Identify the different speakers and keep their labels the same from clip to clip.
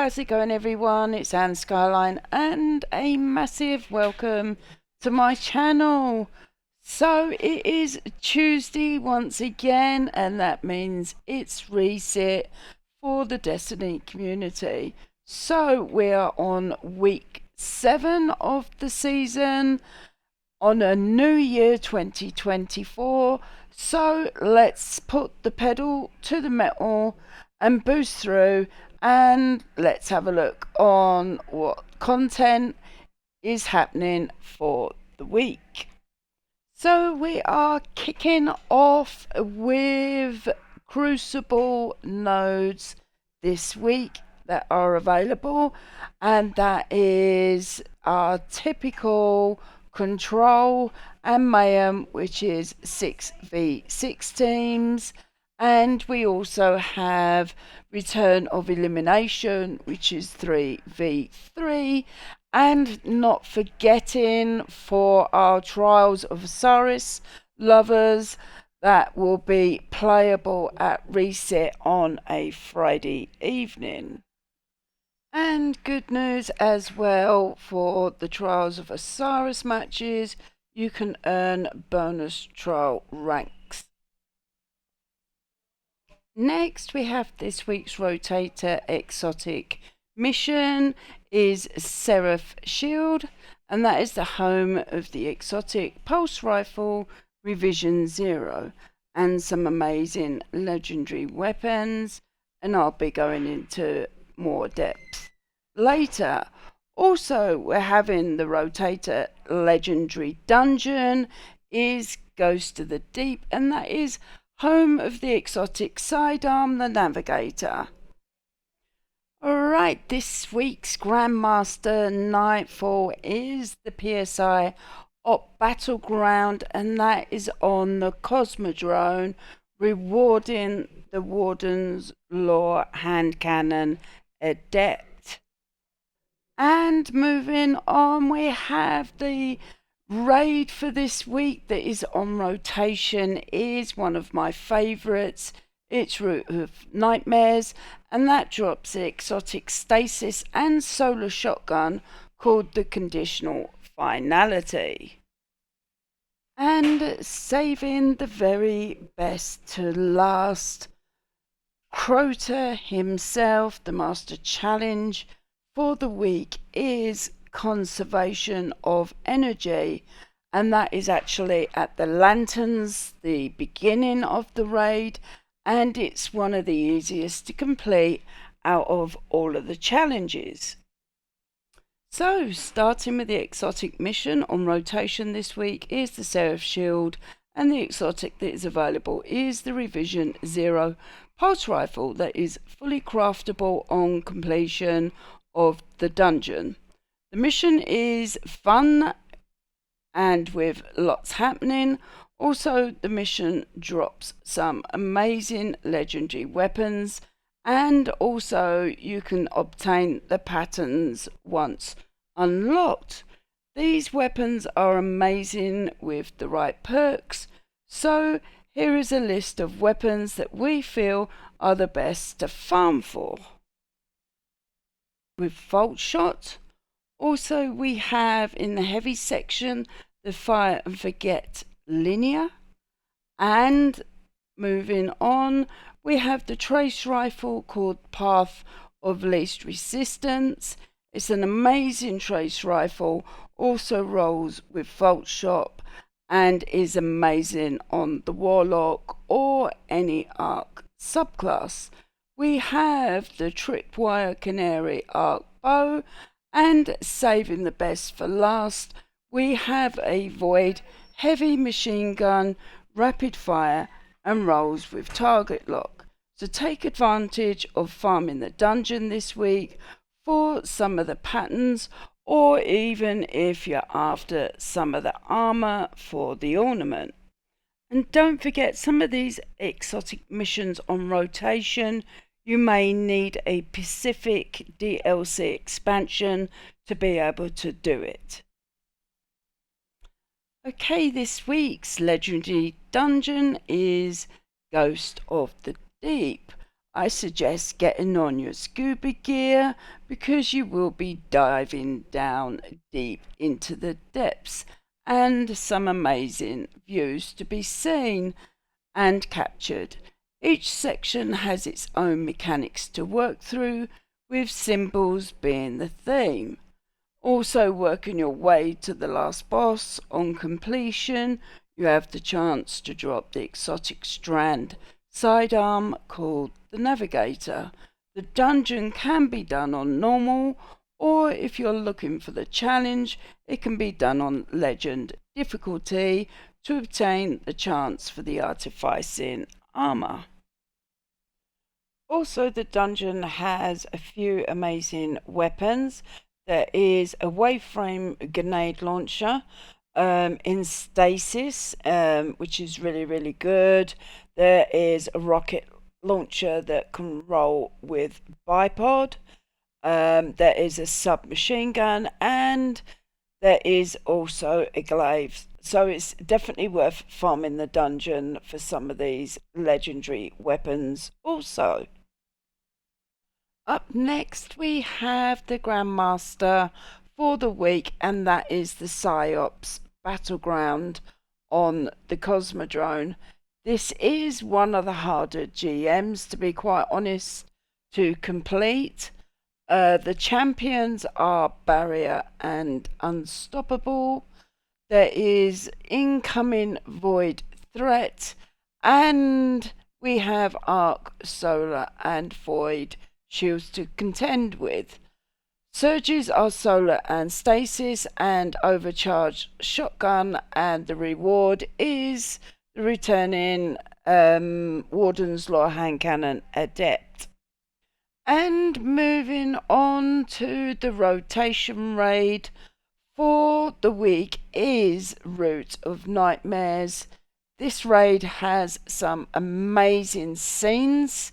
Speaker 1: how's it going everyone? It's Anne Skyline and a massive welcome to my channel. So it is Tuesday once again, and that means it's reset for the Destiny community. So we are on week 7 of the season on a new year 2024. So let's put the pedal to the metal and boost through, and let's have a look on what content is happening for the week. So we are kicking off with Crucible nodes this week that are available, and that is our typical Control and Mayhem, which is 6v6 teams. And we also have Return of Elimination, which is 3v3. And not forgetting for our Trials of Osiris lovers, that will be playable at reset on a Friday evening. And good news as well for the Trials of Osiris matches, you can earn bonus trial ranks. Next we have this week's Rotator exotic mission is Seraph Shield, and that is the home of the exotic pulse rifle Revision 0 and some amazing legendary weapons, and I'll be going into more depth later. Also we're having the Rotator legendary dungeon is Ghost of the Deep, and that is home of the exotic sidearm the Navigator. Alright, this week's Grandmaster Nightfall is the PSI Op Battleground, and that is on the Cosmodrome, rewarding the Warden's Law Hand Cannon Adept. And moving on, we have the raid for this week that is on rotation, is one of my favourites. It's Root of Nightmares, and that drops the exotic stasis and solar shotgun called the Conditional Finality. And saving the very best to last, Crota himself, the Master Challenge for the week is Conservation of Energy, and that is actually at the Lanterns, the beginning of the raid, and it's one of the easiest to complete out of all of the challenges. So starting with the exotic mission on rotation this week is the Seraph Shield, and the exotic that is available is the Revision 0 pulse rifle that is fully craftable on completion of the dungeon. The mission is fun and with lots happening. Also, the mission drops some amazing legendary weapons, and also you can obtain the patterns once unlocked. These weapons are amazing with the right perks, so here is a list of weapons that we feel are the best to farm for. With Vault Shot, also we have in the heavy section the Fire and Forget Linear, and moving on we have the trace rifle called Path of Least Resistance. It's an amazing trace rifle, also rolls with Vault Shot and is amazing on the Warlock or any Arc subclass. We have the Tripwire Canary Arc Bow, and saving the best for last, we have a Void Heavy Machine Gun, Rapid Fire, and rolls with Target Lock. So take advantage of farming the dungeon this week for some of the patterns, or even if you're after some of the armor for the ornament. And don't forget, some of these exotic missions on rotation, you may need a Pacific DLC expansion to be able to do it. Okay, this week's legendary dungeon is Ghost of the Deep. I suggest getting on your scuba gear because you will be diving down deep into the depths and some amazing views to be seen and captured. Each section has its own mechanics to work through, with symbols being the theme. Also, working your way to the last boss. On completion, you have the chance to drop the exotic strand sidearm called the Navigator. The dungeon can be done on normal, or if you're looking for the challenge, it can be done on legend difficulty to obtain the chance for the artificing armor. Also, the dungeon has a few amazing weapons. There is a waveframe grenade launcher in stasis, which is really good. There is a rocket launcher that can roll with bipod. There is a submachine gun, and there is also a glaive. So it's definitely worth farming the dungeon for some of these legendary weapons also. Up next we have the Grandmaster for the week, and that is the Psyops Battleground on the Cosmodrome. This is one of the harder GMs, to be quite honest, to complete. The champions are Barrier and Unstoppable. There is Incoming Void Threat, and we have Arc, Solar and Void shields to contend with. Surges are Solar and Stasis and Overcharged Shotgun, and the reward is the returning Warden's Law Hand Cannon Adept. And moving on to the rotation raid for the week is Root of Nightmares. This raid has some amazing scenes,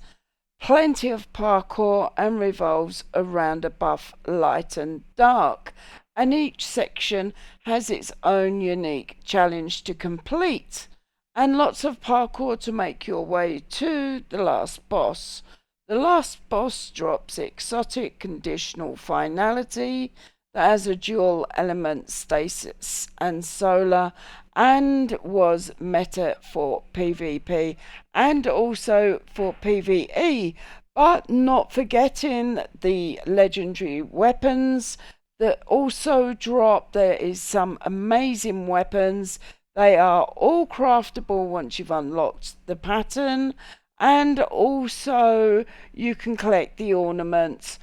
Speaker 1: plenty of parkour, and revolves around a buff light and dark, and each section has its own unique challenge to complete, and lots of parkour to make your way to the last boss. The last boss drops exotic conditional finality that has a dual element stasis and solar, and was meta for PvP and also for PvE, but not forgetting the legendary weapons that also drop. There is some amazing weapons. They are all craftable once you've unlocked the pattern, and also you can collect the ornaments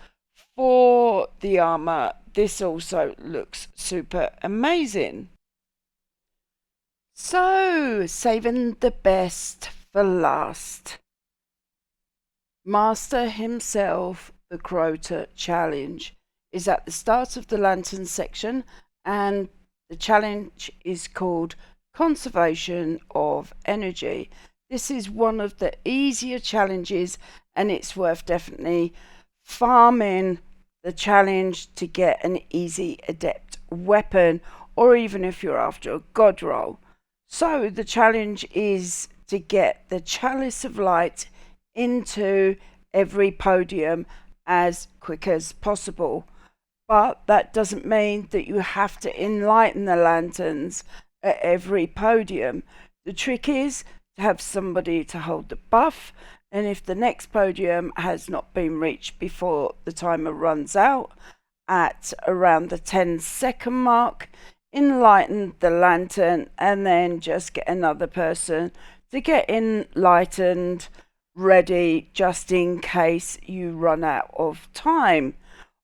Speaker 1: for the armor. This also looks super amazing. So, saving the best for last. Master himself, the Crota challenge, is at the start of the lantern section, and the challenge is called Conservation of Energy. This is one of the easier challenges, and it's worth definitely farming the challenge to get an easy adept weapon, or even if you're after a god roll. So the challenge is to get the Chalice of Light into every podium as quick as possible. But that doesn't mean that you have to enlighten the lanterns at every podium. The trick is to have somebody to hold the buff, and if the next podium has not been reached before the timer runs out at around the 10-second mark, enlighten the lantern and then just get another person to get enlightened ready just in case you run out of time.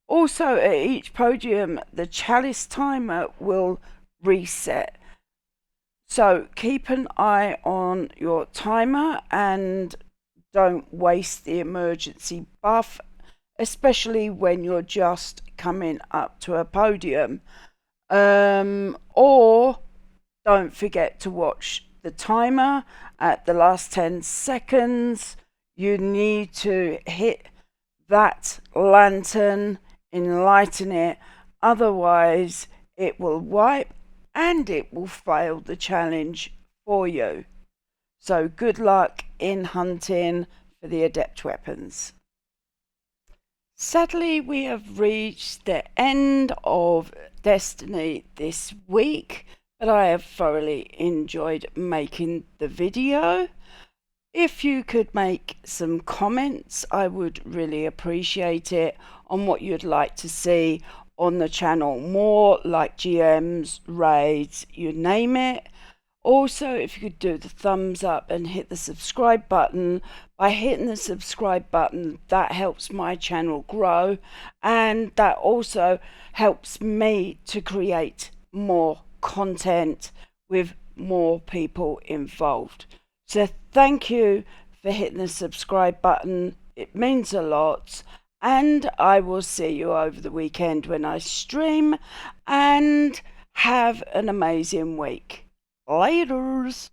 Speaker 1: Also, at each podium the chalice timer will reset, so keep an eye on your timer and don't waste the emergency buff, especially when you're just coming up to a podium. Or don't forget to watch the timer at the last 10 seconds. You need to hit that lantern, enlighten it, otherwise it will wipe and it will fail the challenge for you. So good luck in hunting for the adept weapons. Sadly, we have reached the end of Destiny this week, but I have thoroughly enjoyed making the video. If you could make some comments, I would really appreciate it on what you'd like to see on the channel, more like GMs, raids, you name it. Also, if you could do the thumbs up and hit the subscribe button. By hitting the subscribe button, that helps my channel grow, and that also helps me to create more content with more people involved. So thank you for hitting the subscribe button. It means a lot, and I will see you over the weekend when I stream, and have an amazing week. Laters.